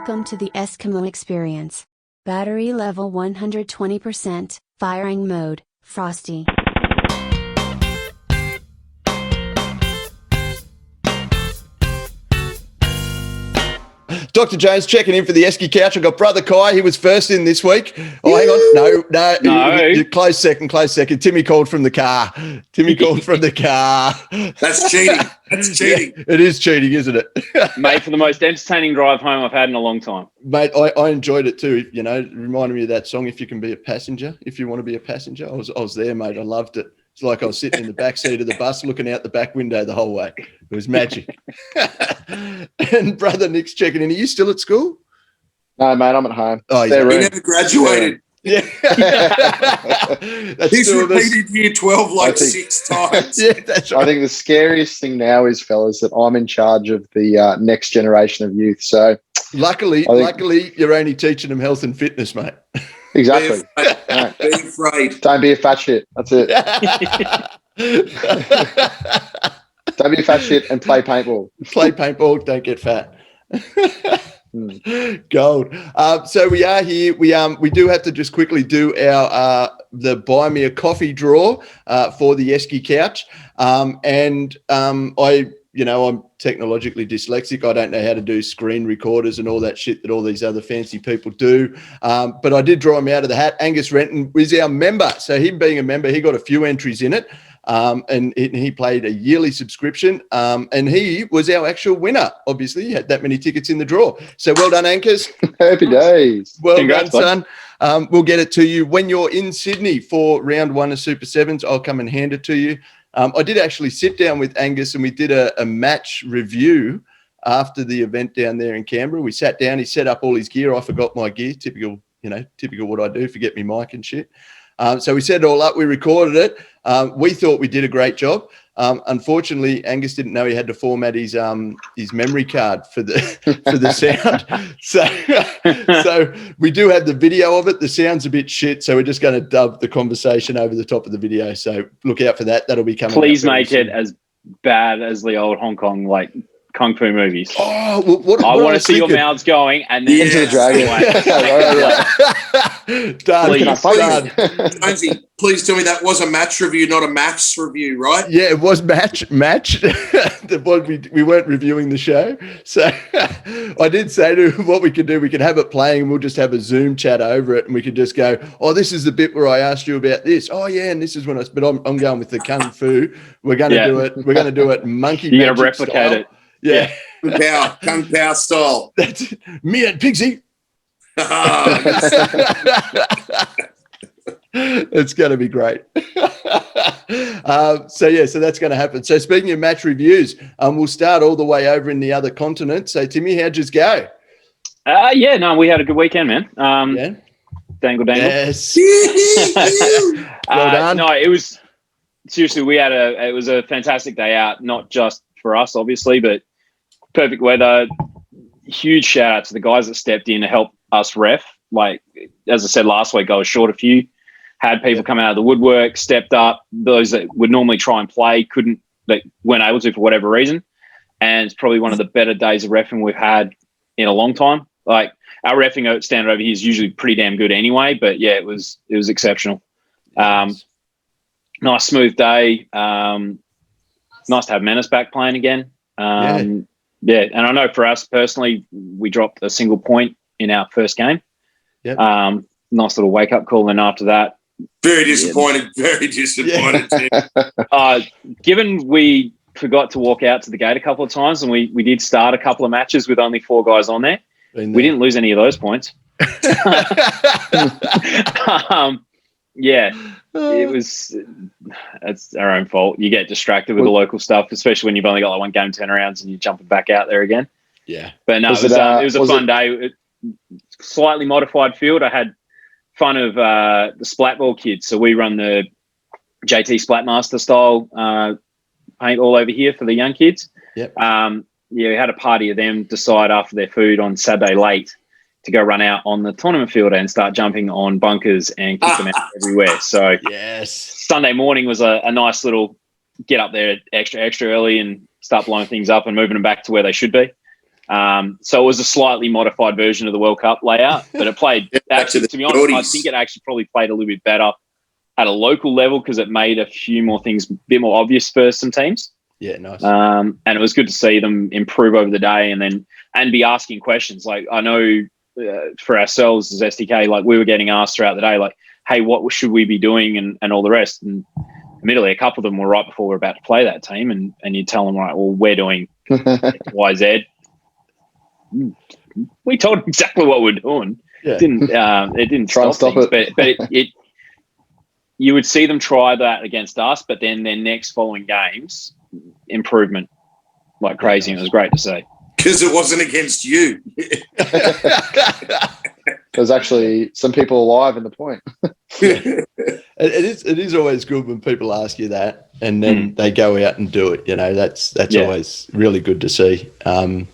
Welcome to the Eskimo experience. Battery level 120%, firing mode, Frosty. Dr. Jones checking in for the Eski couch. I've got brother Kai. He was first in this week. Oh, hang on. No. Close second. Timmy called from the car. That's cheating. Yeah, it is cheating, isn't it? Mate, for the most entertaining drive home I've had in a long time. Mate, I enjoyed it too. You know, it reminded me of that song, If You Can Be a Passenger, If You Want to Be a Passenger. I was there, mate. I loved it. It's like I was sitting in the back seat of the bus looking out the back window the whole way. It was magic. And brother Nick's checking in. Are you still at school? No, mate, I'm at home. Oh, he never graduated. Yeah. He's repeated year 12 six times. Yeah, that's right. I think the scariest thing now is, fellas, that I'm in charge of the next generation of youth. So luckily, you're only teaching them health and fitness, mate. Exactly. Be afraid. Don't be a fat shit. That's it. Don't be a fat shit and play paintball. Play paintball. Don't get fat. Gold. So we are here. We do have to just quickly do our the buy me a coffee draw for the Eski couch. I'm technologically dyslexic. I don't know how to do screen recorders and all that shit that all these other fancy people do. But I did draw him out of the hat. Angus Renton was our member. So him being a member, he got a few entries in it. And he played a yearly subscription. And he was our actual winner. Obviously, he had that many tickets in the draw. So well done, Angus. Happy days. Well Congrats, done, son. We'll get it to you when you're in Sydney for round 1 of Super Sevens. I'll come and hand it to you. I did actually sit down with Angus and we did a match review after the event down there in Canberra. We sat down, he set up all his gear. I forgot my gear, typical what I do, forget me mic and shit. So we set it all up, we recorded it. We thought we did a great job. Unfortunately, Angus didn't know he had to format his memory card for the sound. So we do have the video of it. The sound's a bit shit, so we're just going to dub the conversation over the top of the video. So look out for that. That'll be coming. Please make it as bad as the old Hong Kong kung fu movies. Oh, what I want to see your mouths going and then into the dragon. Done. Jonesy, please tell me that was a match review, not a maths review, right? Yeah, it was match. The one we weren't reviewing the show. So I did say to him what we could do, we could have it playing and we'll just have a Zoom chat over it and we could just go, oh, this is the bit where I asked you about this. Oh, yeah, and this is when but I'm going with the kung fu. We're going to do it. We're going to do it monkey magic. You're going to replicate style. it. Yeah. Kung Pao style. That's me and Pixie. It's going to be great. So that's going to happen. So speaking of match reviews, we'll start all the way over in the other continent. So Timmy, how'd you go? We had a good weekend, man. Yeah. Dangle. Yes. Well done. No, it was seriously. It was a fantastic day out, not just for us, obviously, but perfect weather. Huge shout out to the guys that stepped in to help us ref. Like, as I said last week, I was short a few. Had people come out of the woodwork, stepped up. Those that would normally try and play weren't able to for whatever reason. And it's probably one of the better days of reffing we've had in a long time. Like, our reffing standard over here is usually pretty damn good anyway, but yeah, it was exceptional. Nice smooth day. Nice to have Menace back playing again. And I know for us personally, we dropped a single point in our first game. Yep. Nice little wake-up call. And after that... Very disappointed. Given we forgot to walk out to the gate a couple of times and we did start a couple of matches with only 4 guys on there, we didn't lose any of those points. It's our own fault. You get distracted with the local stuff, especially when you've only got one game turnarounds and you're jumping back out there again. Yeah. But no, it was a fun day. Slightly modified field. I had fun of the Splatball kids. So we run the JT Splatmaster style paint all over here for the young kids. Yep. We had a party of them decide after their food on Saturday late to go run out on the tournament field and start jumping on bunkers and kick them out everywhere. So yes, Sunday morning was a nice little get up there extra early and start blowing things up and moving them back to where they should be. So it was a slightly modified version of the World Cup layout, but it played, actually, to be honest, I think it actually probably played a little bit better at a local level because it made a few more things a bit more obvious for some teams. Yeah, nice. And it was good to see them improve over the day and be asking questions. Like, I know for ourselves as SDK, like we were getting asked throughout the day, like, hey, what should we be doing and all the rest? And admittedly, a couple of them were right before we were about to play that team, and you tell them, right, well, we're doing X, Y, Z. We told them exactly what we're doing. Yeah. It didn't Try and stop stop things, but it you would see them try that against us, but then their next following games, improvement like crazy. And it was great to see. Because it wasn't against you. There's actually some people alive in the point. It is always good when people ask you that and then they go out and do it. You know, that's always really good to see. I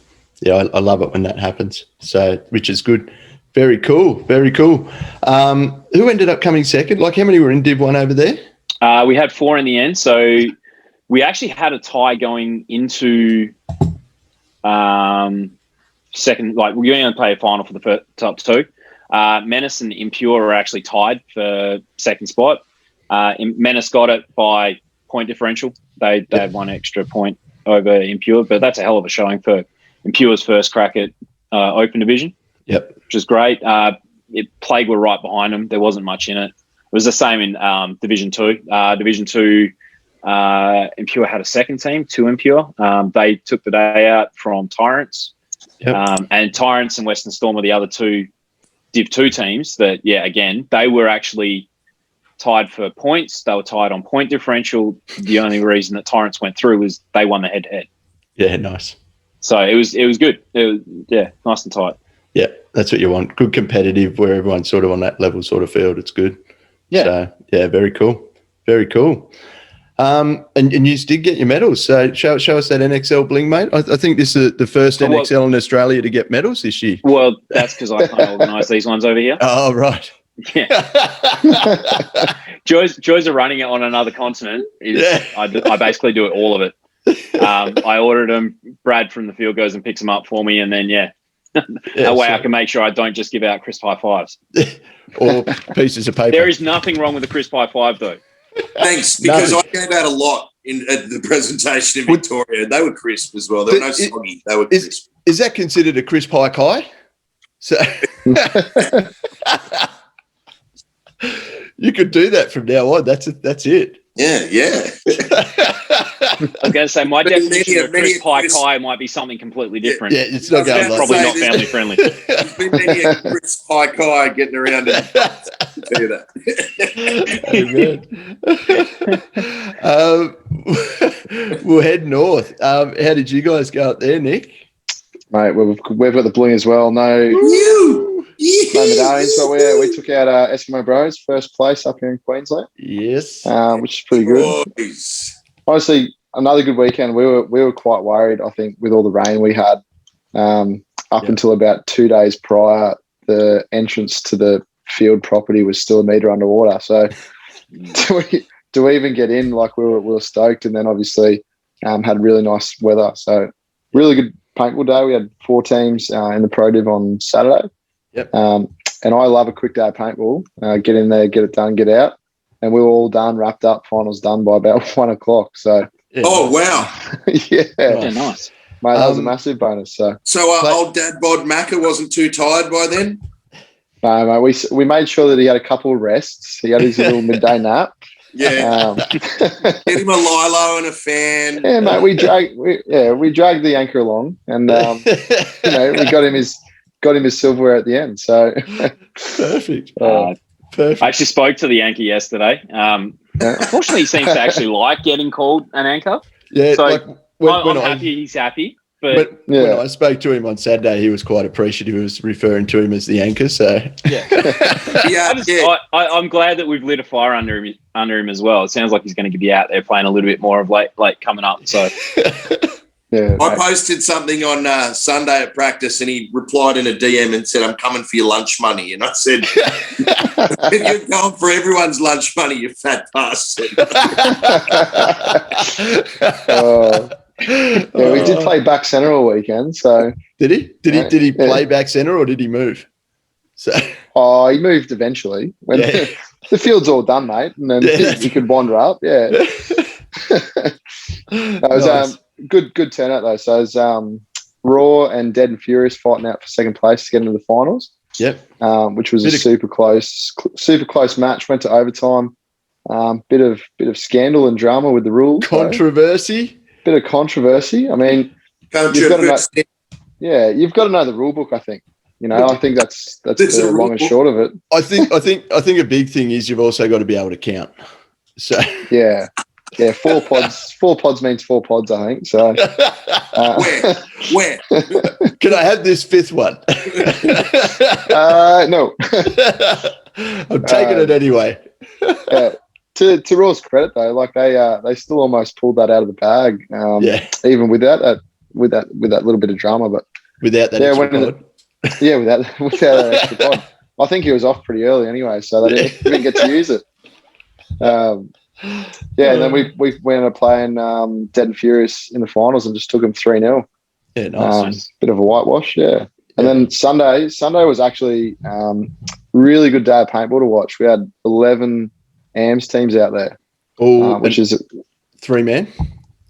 love it when that happens. So, which is good. Very cool. Very cool. Who ended up coming second? Like, how many were in Div 1 over there? We had 4 in the end. So we actually had a tie going into second. Like, we're going to play a final for the top 2. Menace and Impure are actually tied for second spot. Menace got it by point differential. They had 1 extra point over Impure, but that's a hell of a showing for Impure's first crack at Open Division. Yep. Which is great. Plague were right behind them. There wasn't much in it. It was the same in Division 2. Division 2, Impure had a second team, 2 Impure. They took the day out from Tyrants. Yep. And Tyrants and Western Storm are the other 2 Div 2 teams that, again, they were actually tied for points. They were tied on point differential. The only reason that Tyrants went through was they won the head-to-head. Yeah, nice. So it was good. It was, nice and tight. Yeah, that's what you want. Good competitive where everyone's sort of on that level sort of field. It's good. Yeah. So, very cool. Very cool. And you did get your medals. So show us that NXL bling, mate. I think this is the first NXL in Australia to get medals this year. Well, that's because I can't organise these ones over here. Oh, right. Yeah. Joys are running it on another continent. I basically do it, all of it. I ordered them. Brad from the field goes and picks them up for me, and then that way I can make sure I don't just give out crisp high fives or pieces of paper. There is nothing wrong with a crisp high five, though. Thanks, because I gave out a lot at the presentation in Victoria. They were crisp as well. They were no soggy. They were crisp. Is that considered a crisp high? So you could do that from now on. That's it. Yeah. I was going to say, my definition of crisp high might be something completely different. Yeah, it's not going probably not family friendly. There's been many a crisp high getting around and tell you that. Amen. We'll head north. How did you guys go up there, Nick? Mate, we've got the bling as well. No medallions, but we took out Eskimo Bros first place up here in Queensland. Yes, which is pretty good. Honestly, another good weekend. We were quite worried, I think, with all the rain we had up until about 2 days prior. The entrance to the field property was still a metre underwater. So do we even get in? Like, we were stoked, and then obviously had really nice weather. So really good paintball day. We had 4 teams in the Pro Div on Saturday. Yep. And I love a quick day of paintball. Get in there, get it done, get out. And we were all done, wrapped up, finals done by about 1 o'clock. So, wow. Yeah, nice. Mate, that was a massive bonus. So old Dad Bod Macca wasn't too tired by then? No, mate, we made sure that he had a couple of rests. He had his little midday nap. Yeah. Get him a lilo and a fan. Yeah, mate, we dragged the anchor along, and we got him his silverware at the end. So perfect. Perfect. I actually spoke to the anchor yesterday. Unfortunately, he seems to actually like getting called an anchor. Yeah, so I'm happy he's happy. But when I spoke to him on Saturday, he was quite appreciative. He was referring to him as the anchor. So I'm glad that we've lit a fire under him as well. It sounds like he's going to be out there playing a little bit more of late coming up. So. I posted something on Sunday at practice, and he replied in a DM and said, "I'm coming for your lunch money." And I said, "You're going for everyone's lunch money, you fat bastard." Yeah, we did play back centre all weekend. So did he? Did he play back centre or did he move? So he moved eventually when the field's all done, mate, and then you could wander up. Yeah, it was nice. Good turnout though. So it was Raw and Dead and Furious fighting out for second place to get into the finals. Yep. Which was a super close match. Went to overtime. Bit of scandal and drama with the rules. Controversy. Bit of controversy. I mean, you've got to know the rule book. I think. I think that's the long and short of it. I think a big thing is you've also got to be able to count. So yeah, 4 pods. 4 pods means 4 pods. I think so. Where? Can I have this 5th one? No. I'm taking it anyway. To Raw's credit though, like they still almost pulled that out of the bag. Even without that little bit of drama, but without that extra pod. Without that extra pod. I think he was off pretty early anyway, so they didn't get to use it. And then we ended up playing Dead and Furious in the finals and just took them 3-0. Yeah, nice. Bit of a whitewash, And then Sunday was actually really good day of paintball to watch. We had 11 AMS teams out there, which is 3-man.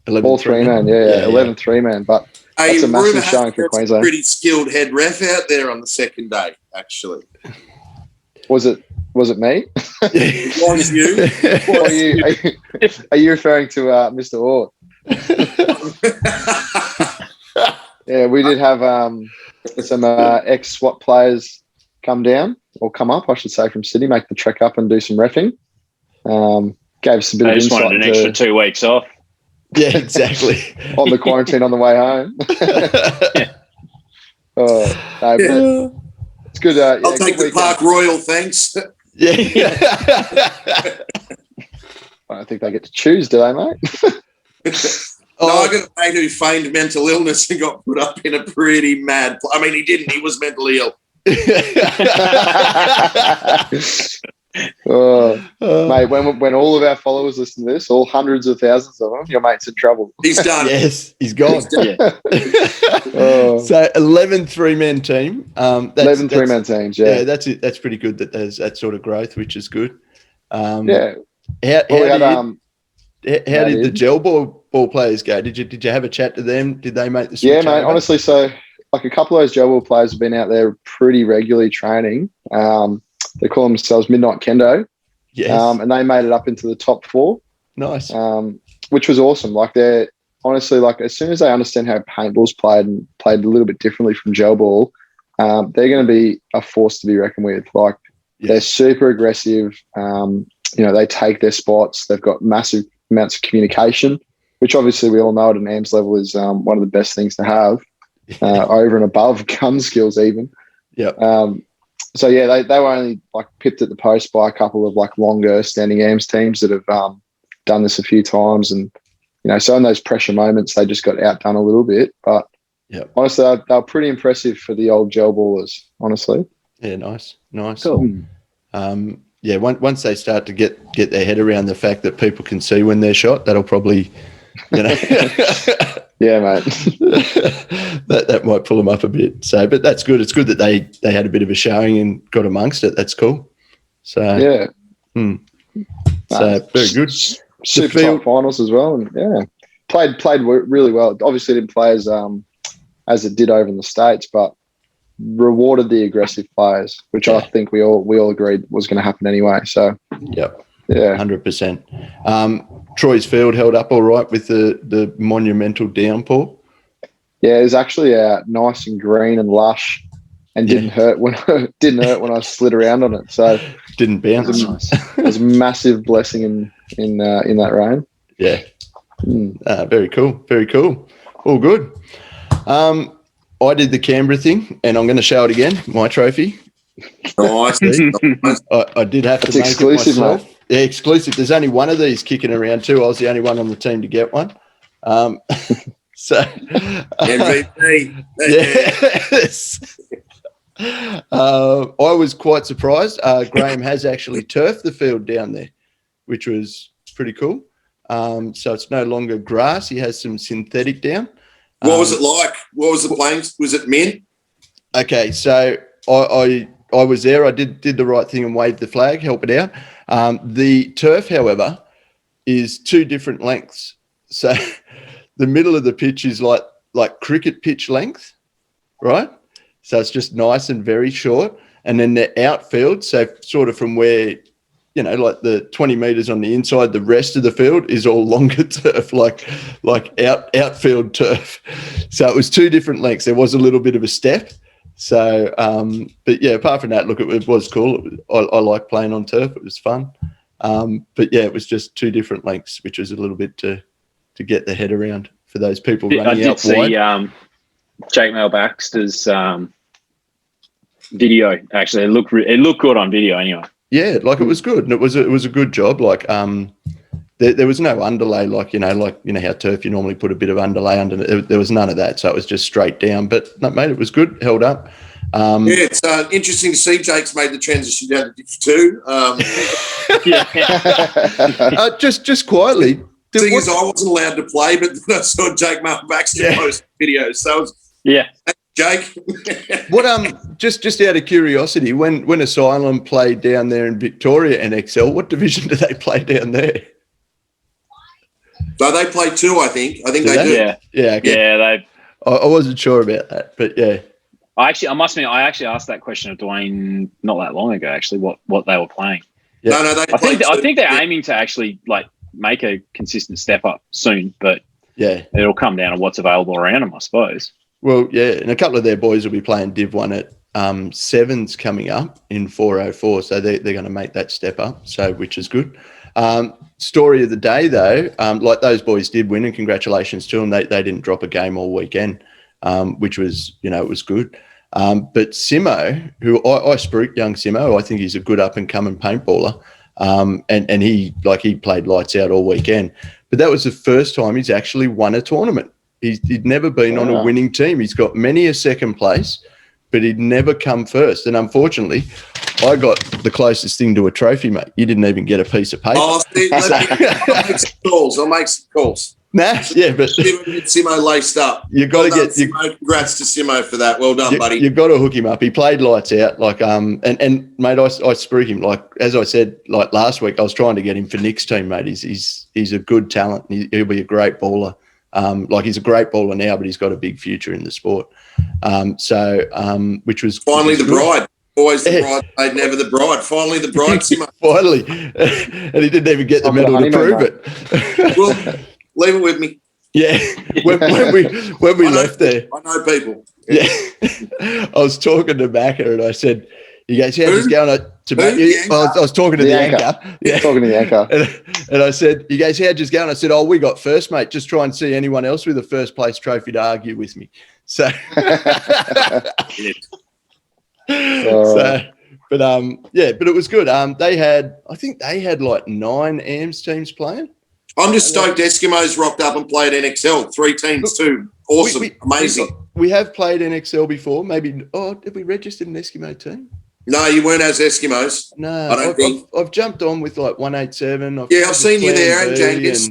All 3-man, 11 3-man. But that's a massive showing for Queensland. Pretty skilled head ref out there on the second day, actually. Was it me? Was you? Are you referring to Mr. Orr? Yeah, we did have some ex-SWAT players come up, I should say, from Sydney, make the trek up and do some reffing. Gave us a bit of insight. I just wanted an extra 2 weeks off. Yeah, exactly. On the quarantine on the way home. It's good. I'll take the Park Royal, thanks. Yeah. I don't think they get to choose, do they, mate? No, I got a mate who feigned mental illness and got put up in a pretty mad... he didn't. He was mentally ill. Mate, when all of our followers listen to this, all hundreds of thousands of them, your mate's in trouble. He's done. Yes, he's gone. So 11 3-man team. 11 3-man teams. Yeah, that's it. That's pretty good. That there's that sort of growth, which is good. How did the gel ball players go? Did you have a chat to them? Did they make the switch? Yeah, mate. Honestly, so like a couple of those gel ball players have been out there pretty regularly training. They call themselves Midnight Kendo. Yes. And they made it up into the top 4. Nice. Which was awesome. Like they're honestly, like as soon as they understand how paintball's played and played a little bit differently from gel ball, they're going to be a force to be reckoned with. Like they're super aggressive. They take their spots. They've got massive amounts of communication, which obviously we all know at an AMS level is one of the best things to have over and above gun skills even. Yeah. So yeah, they were only like pipped at the post by a couple of like longer standing AMS teams that have done this a few times, and so in those pressure moments they just got outdone a little bit. But honestly, they were pretty impressive for the old gel ballers. Honestly, yeah, nice. Cool. Once they start to get their head around the fact that people can see when they're shot, that'll probably, yeah, mate. that might pull them up a bit. So, but that's good. It's good that they had a bit of a showing and got amongst it. That's cool. So yeah. So very good. Super top finals as well, and played really well. Obviously, didn't play as it did over in the States, but rewarded the aggressive players, which I think we all agreed was going to happen anyway. So 100%. Troy's field held up all right with the monumental downpour. Yeah, it was actually nice and green and lush, and didn't hurt when I slid around on it. So didn't bounce. It was a massive blessing in that rain. Yeah, very cool. Very cool. All good. I did the Canberra thing, and I'm going to show it again. My trophy. Nice. I did have to make exclusive, it myself. mate. Yeah, exclusive. There's only one of these kicking around too. I was the only one on the team to get one. So MVP. Yes. I was quite surprised. Graham has actually turfed the field down there, which was pretty cool. So it's no longer grass. He has some synthetic down. What was it like? What was the playing? Was it mint? Okay, so I was there. I did the right thing and waved the flag, help it out. The turf, however, is 2 different lengths. So the middle of the pitch is like cricket pitch length, right? So it's just nice and very short. And then the outfield, so sort of from where, like the 20 metres on the inside, the rest of the field is all longer turf, like outfield turf. So it was 2 different lengths. There was a little bit of a step. So, but yeah, apart from that, look, it was cool. I like playing on turf. It was fun. But yeah, it was just 2 different lengths, which was a little bit to get the head around for those people running out wide. I did see Jake Mel Baxter's video. Actually, it looked good on video anyway. Yeah, like it was good, and it was a good job. Like there was no underlay, like how turf you normally put a bit of underlay under. There was none of that, so it was just straight down. But no, mate, it was good, held up. It's interesting to see Jake's made the transition down to Div 2. Just quietly. The thing is, I wasn't allowed to play, but then I saw Jake Mel Baxter post videos. So Jake. What just out of curiosity, when Asylum played down there in Victoria NXL, what division do they play down there? So they play 2, I think. I think they do. Yeah. Okay. Yeah, I wasn't sure about that, but yeah. I must admit, I actually asked that question of Dwayne not that long ago. Actually, what they were playing. Yeah. No, I think they're aiming to actually make a consistent step up soon, but yeah, it'll come down to what's available around them, I suppose. Well, yeah, and a couple of their boys will be playing Div 1 at Sevens coming up in 404, so they're going to make that step up, so which is good. Story of the day, though, like those boys did win, and congratulations to them. They didn't drop a game all weekend, which was, it was good. But Simo, who I spruik young Simo, I think he's a good up-and-coming paintballer, and he played lights out all weekend. But that was the first time he's actually won a tournament. He'd never been on a winning team. He's got many a second place, but he'd never come first. And unfortunately, I got the closest thing to a trophy, mate. You didn't even get a piece of paper. Oh, I'll make some calls. Nah, yeah, but Simo laced up. You got to get. Congrats to Simo for that. Well done, buddy. You got to hook him up. He played lights out, and mate, I spruik him. Like as I said, like last week, I was trying to get him for Nick's team, mate. He's a good talent. He'll be a great baller. He's a great baller now, but he's got a big future in the sport. Which was finally the bride. Always the bride, never the bride. Finally the bride, Simo. Finally, and he didn't even get the medal to prove it. Well, leave it with me. Yeah, when we left there, I know people. Yeah, I was talking to Macca and I said, "You guys, how's this going?" I was talking to the anchor. Yeah, talking to the anchor. And I said, "You guys, how'd you go?" I said, "Oh, we got first, mate. Just try and see anyone else with a first place trophy to argue with me." So, but it was good. I think they had like 9 AMS teams playing. I'm just stoked Eskimos rocked up and played NXL. 3 teams too. Awesome. Amazing. We have played NXL before. Maybe, did we register an Eskimo team? No, you weren't as Eskimos. No, I don't think. I've jumped on with like 187. I've seen you there, and Jenkins.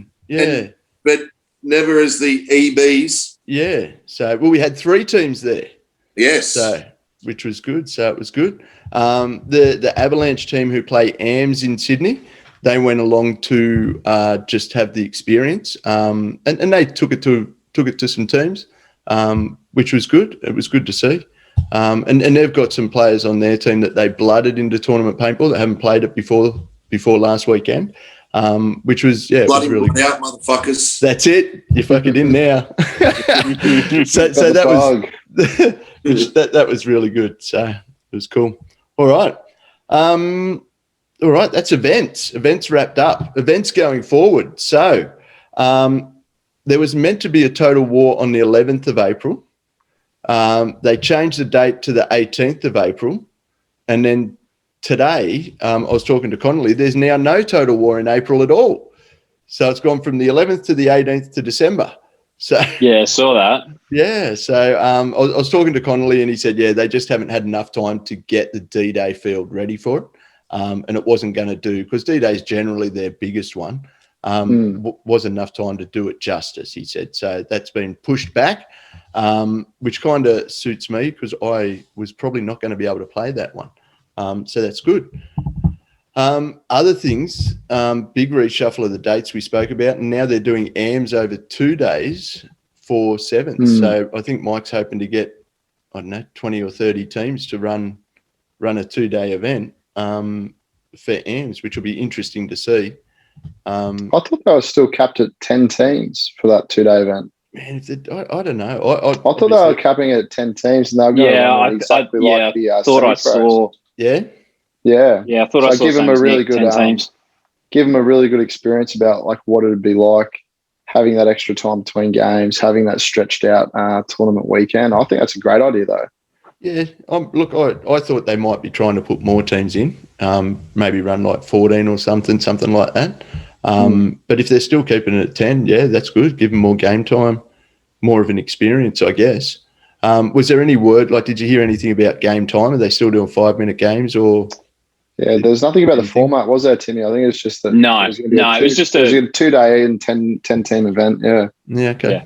But never as the EBs. Yeah. So, we had 3 teams there. Yes. So, which was good. So it was good. The Avalanche team who play AMS in Sydney, they went along to just have the experience, and they took it to some teams, which was good. It was good to see. And they've got some players on their team that they blooded into tournament paintball that haven't played it before last weekend, which was bloody was really good. Out, motherfuckers. That's it. You're fucking in now. so that was really good. So it was cool. All right. All right, that's events. Events wrapped up. Events going forward. So there was meant to be a total war on the 11th of April. They changed the date to the 18th of April. And then today, I was talking to Connolly, there's now no total war in April at all. So it's gone from the 11th to the 18th to December. So yeah, I saw that. Yeah, so I was talking to Connolly and he said, they just haven't had enough time to get the D-Day field ready for it. And it wasn't going to do, because D-Day is generally their biggest one. wasn't enough time to do it justice, he said. So that's been pushed back, which kind of suits me because I was probably not going to be able to play that one. So that's good. Other things, big reshuffle of the dates we spoke about, and now they're doing AMs over 2 days for sevens. So I think Mike's hoping to get, 20 or 30 teams to run a 2-day event for AMs, which will be interesting to see. I thought they were still capped at 10 teams for that 2-day event. Man, I don't know. I thought they were capping it at 10 teams, and they were going to run it exactly like the thought I saw. Yeah. Yeah, I thought I saw. Give them a really good give them a really good experience about like what it would be like having that extra time between games, having that stretched out tournament weekend. I think that's a great idea, though. Yeah, look, I thought they might be trying to put more teams in, maybe run like 14 or something like that. But if they're still keeping it at 10, yeah, that's good. Give them more game time, more of an experience, I guess. Was there any word, like, did you hear anything about game time? Are they still doing 5-minute games or? Yeah, there's nothing about the format, was there, Timmy? I think it's just that. It was just a 2-day and 10-team event. Yeah. Yeah. Okay. Yeah.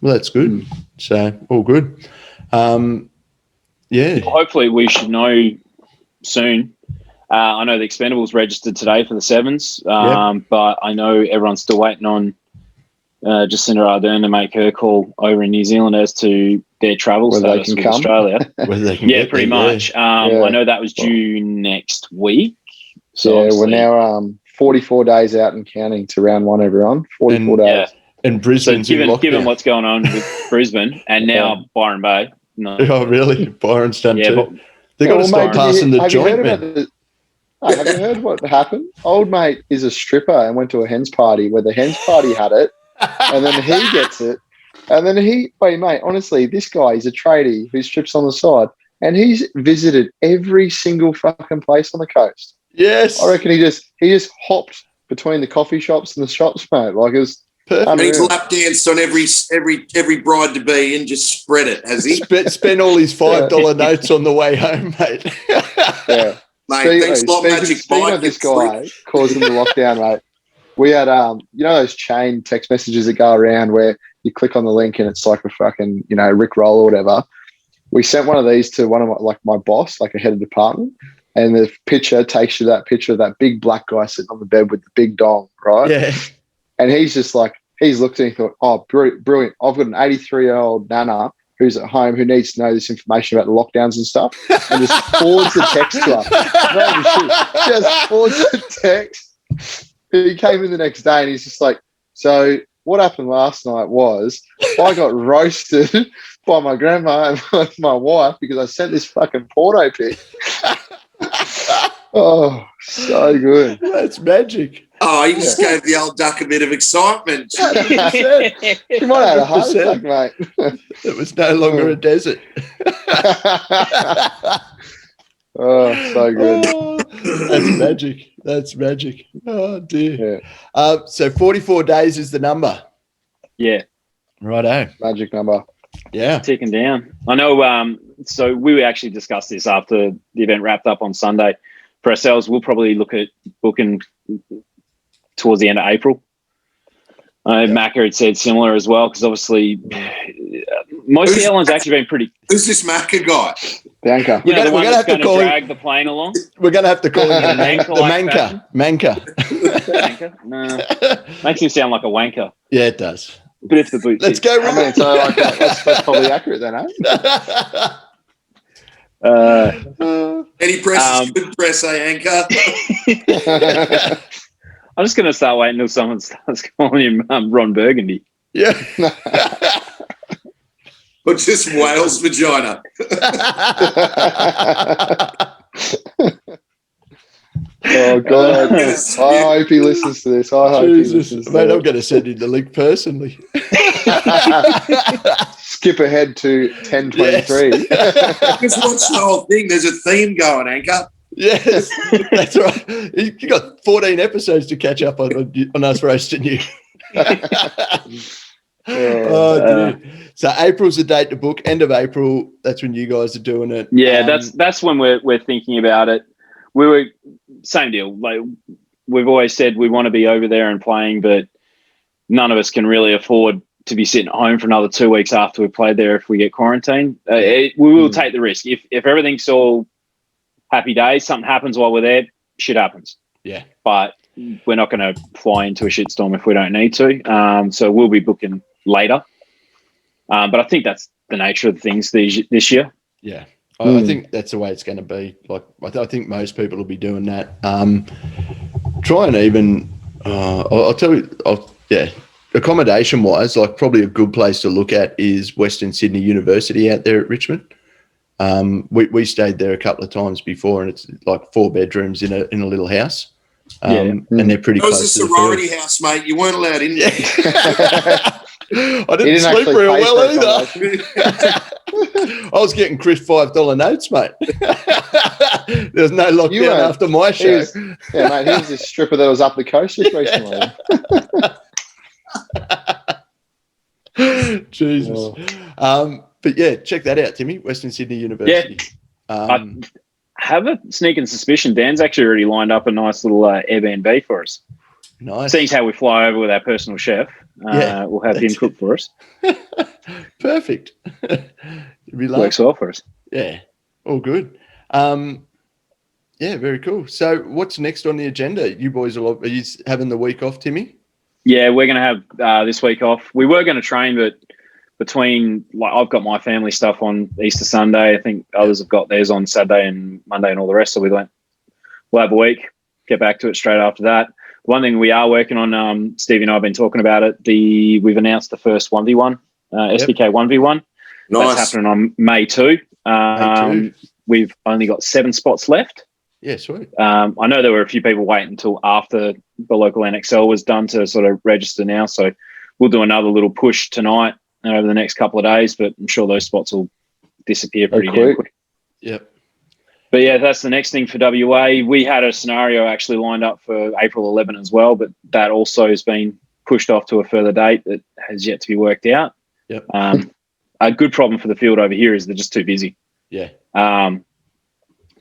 Well, that's good. So all good. Yeah. Well, hopefully, we should know soon. I know the Expendables registered today for the sevens, but I know everyone's still waiting on Jacinda Ardern to make her call over in New Zealand as to their travel status with Australia. Whether they can pretty much. I know that was due next week. So we're now 44 days out and counting to round one, everyone. 44 days. Yeah. And Brisbane's in lockdown. Given what's going on with Brisbane and now Byron Bay. No. Oh, really? Byron's done too. They've got to start passing the joint, man. Have you heard what happened? Old mate is a stripper and went to a hens party where the hens party had it, and then he gets it. And then wait, mate, honestly, this guy is a tradie who strips on the side, and he's visited every single fucking place on the coast. Yes. I reckon he just hopped between the coffee shops and the shops, mate. Like, it was perfect. And he's lap danced on every bride to be and just spread it, has he? Spent all his $5 notes on the way home, mate. Yeah. Mate, thanks a lot, Magic Mike. Of this guy causing the lockdown, mate. We had, those chain text messages that go around where you click on the link and it's like a fucking, Rick Roll or whatever. We sent one of these to one of my boss, like a head of department, and the picture takes you that picture of that big black guy sitting on the bed with the big dong, right? Yeah. And he's just like, he's looked and he thought, oh, brilliant. I've got an 83-year-old nana who's at home who needs to know this information about the lockdowns and stuff, and just forwards the text to her. Just forwards the text. He came in the next day and he's just like, so what happened last night was I got roasted by my grandma and my wife because I sent this fucking porno pic. Oh, so good. That's magic. Oh, you just gave the old duck a bit of excitement. You might have had a heart attack, mate. It was no longer a desert. Oh, so good. Oh, that's magic. That's magic. Oh, dear. Yeah. So 44 days is the number. Yeah. Righto. Magic number. Yeah. Ticking down. I know, so we actually discussed this after the event wrapped up on Sunday. For ourselves, we'll probably look at booking towards the end of April. Macca had said similar as well, because obviously most of the airlines actually been pretty. Who's this Macca guy? Bianca. We're going to have to drag the plane along. We're going to have to call him the Manca. No, makes him sound like a wanker. Yeah, it does. But if the boots, let's go. I mean, so that's probably accurate then, Any press is good press, Anchor? I'm just going to start waiting until someone starts calling him Ron Burgundy. Yeah. Or just Wales vagina. Oh, God. I hope he listens to this. I hope he listens to Mate, I'm going to send him the link personally. Skip ahead to 10:23. Yes. Just watch the whole thing. There's a theme going, Anchor. Yes, that's right. You got 14 episodes to catch up on us roasting you. Dear. So April's the date to book. End of April, that's when you guys are doing it. Yeah, that's when we're thinking about it. We were same deal. Like we've always said we want to be over there and playing, but none of us can really afford to be sitting at home for another 2 weeks after we've played there if we get quarantined. We will take the risk. If everything's all happy days, something happens while we're there, shit happens. Yeah. But we're not going to fly into a shitstorm if we don't need to. So we'll be booking later. But I think that's the nature of things this year. Yeah. I think that's the way it's going to be. Like, I think most people will be doing that. Try and even, I'll tell you, accommodation-wise, like probably a good place to look at is Western Sydney University out there at Richmond. We stayed there a couple of times before, and it's like 4 bedrooms in a little house. And they're pretty close. It was a sorority house, mate. You weren't allowed in there. I didn't sleep real well either. I was getting crisp $5 notes, mate. There's no lockdown after my show. Mate, he was this stripper that was up the coast just recently. Jesus. But yeah, check that out, Timmy. Western Sydney University. Yeah. I have a sneaking suspicion Dan's actually already lined up a nice little Airbnb for us. Nice. Seeing how we fly over with our personal chef, we'll have him cook for us. Perfect. Works well for us. Yeah, all good. Yeah, very cool. So what's next on the agenda? You boys are you having the week off, Timmy? Yeah, we're going to have this week off. We were going to train, but between, like, I've got my family stuff on Easter Sunday. I think others have got theirs on Saturday and Monday and all the rest. So we'll have a week, get back to it straight after that. One thing we are working on, Stevie and I have been talking about it. We've announced the first 1v1, SDK 1v1. Nice. That's happening on May 2. We've only got 7 spots left. Yeah, sweet. I know there were a few people waiting until after the local NXL was done to sort of register now. So we'll do another little push tonight and over the next couple of days, but I'm sure those spots will disappear pretty damn quick. Yep. But yeah, that's the next thing for WA. We had a scenario actually lined up for April 11 as well, but that also has been pushed off to a further date that has yet to be worked out. Yep. A good problem for the field over here is they're just too busy. Yeah. And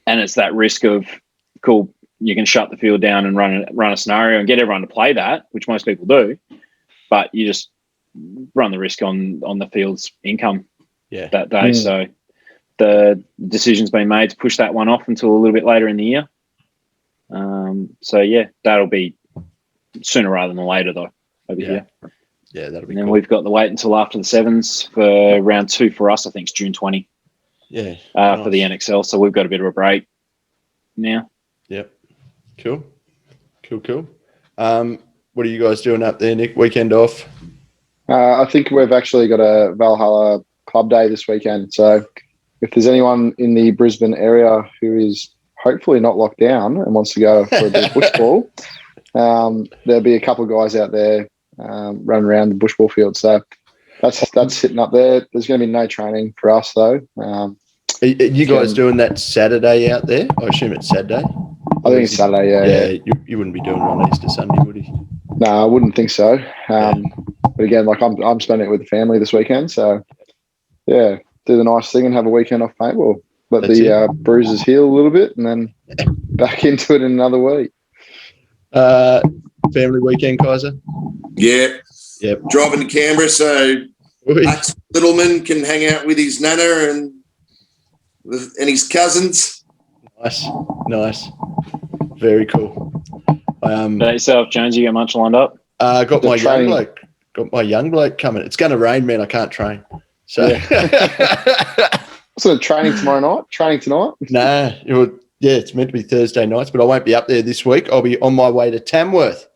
it's that risk of, cool, you can shut the field down and run a scenario and get everyone to play that, which most people do, but you just run the risk on the field's income that day. So the decision's been made to push that one off until a little bit later in the year. So yeah, that'll be sooner rather than later though over here. Yeah, that'll be And then cool. we've got the wait until after the sevens for round 2 for us. I think it's June 20. Yeah. For the NXL. So we've got a bit of a break now. Yep. Cool. What are you guys doing up there, Nick? Weekend off? I think we've actually got a Valhalla Club Day this weekend. So if there's anyone in the Brisbane area who is hopefully not locked down and wants to go for a bit of bush ball, there'll be a couple of guys out there running around the bush ball field. So that's sitting up there. There's going to be no training for us though. Are you guys doing that Saturday out there? I assume it's Saturday. I think it's Saturday. Yeah. You wouldn't be doing one on Easter Sunday, would you? No, I wouldn't think so. But again, like I'm spending it with the family this weekend, so yeah, do the nice thing and have a weekend off paintball. Let the bruises heal a little bit, and then back into it in another week. Family weekend, Kaiser. Yeah. Yep. Driving to Canberra, so Max Littleman can hang out with his nana and his cousins. Nice. Very cool. About yourself, Jones, you got much lined up? Got my young bloke coming. It's going to rain, man. I can't train. So, So training tomorrow night? Training tonight? Nah. It's meant to be Thursday nights, but I won't be up there this week. I'll be on my way to Tamworth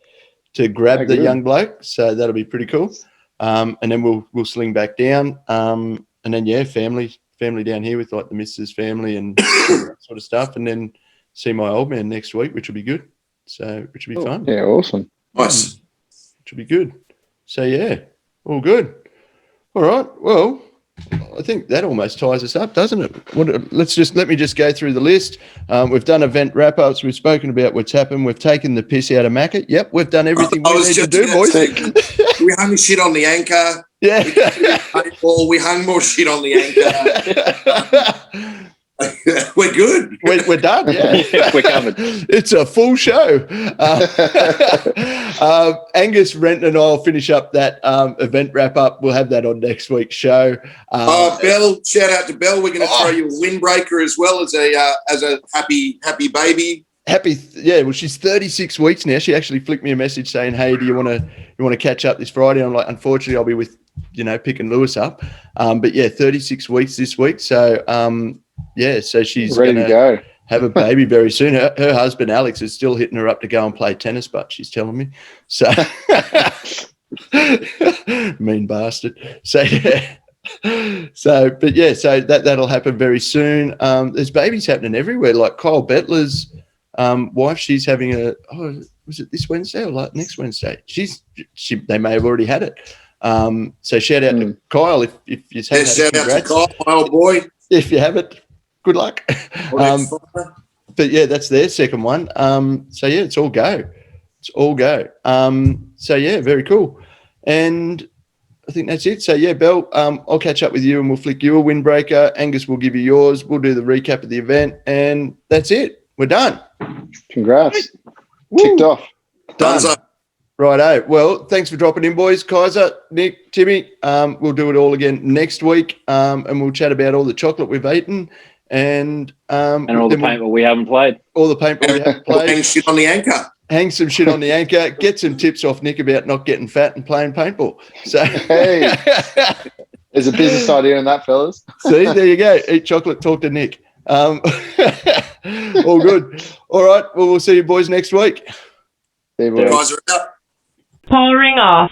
to grab the young bloke. So that'll be pretty cool. And then we'll sling back down. And then family down here with like the missus family and that sort of stuff. And then see my old man next week, which will be good. So which will be fun. Yeah, awesome. Nice. Which will be good. So all good. All right. Well, I think that almost ties us up, doesn't it? Let me just go through the list. We've done event wrap-ups. We've spoken about what's happened. We've taken the piss out of Macca. Yep, we've done everything we need to do, boys. We hung shit on the anchor. Yeah. We hung more shit on the anchor. We're good. We're done. Yeah, We're covered. It's a full show. Angus, Renton, and I'll finish up that event wrap up. We'll have that on next week's show. Belle, shout out to Belle. We're going to throw you a windbreaker as well as a happy baby. Well, she's 36 weeks now. She actually flicked me a message saying, "Hey, do you want to catch up this Friday?" I'm like, unfortunately, I'll be with picking Lewis up. But yeah, 36 weeks this week. So so she's ready to go. Have a baby very soon. Her husband Alex is still hitting her up to go and play tennis, but she's telling me so. Mean bastard. So yeah. So that'll happen very soon. There's babies happening everywhere. Like Kyle Bettler's wife, she's having was it this Wednesday or like next Wednesday? They may have already had it. So shout out to Kyle if you haven't. Shout out to Kyle, my old boy. If you haven't, good luck. But yeah, that's their second one. So yeah, it's all go. So yeah, very cool. And I think that's it. So yeah, Belle, I'll catch up with you and we'll flick you a windbreaker. Angus will give you yours. We'll do the recap of the event, and that's it. We're done. Congrats. Woo. Kicked off. Done. Righto. Well, thanks for dropping in, boys. Kaiser, Nick, Timmy. We'll do it all again next week, and we'll chat about all the chocolate we've eaten and all the paintball we haven't played. All the paintball we haven't played. Hang shit on the anchor. Hang some shit on the anchor. Get some tips off Nick about not getting fat and playing paintball. So hey, there's a business idea in that, fellas. See, there you go. Eat chocolate, talk to Nick. All good. All right. Well, we'll see you boys next week. See you boys. Guys are out. Powering off.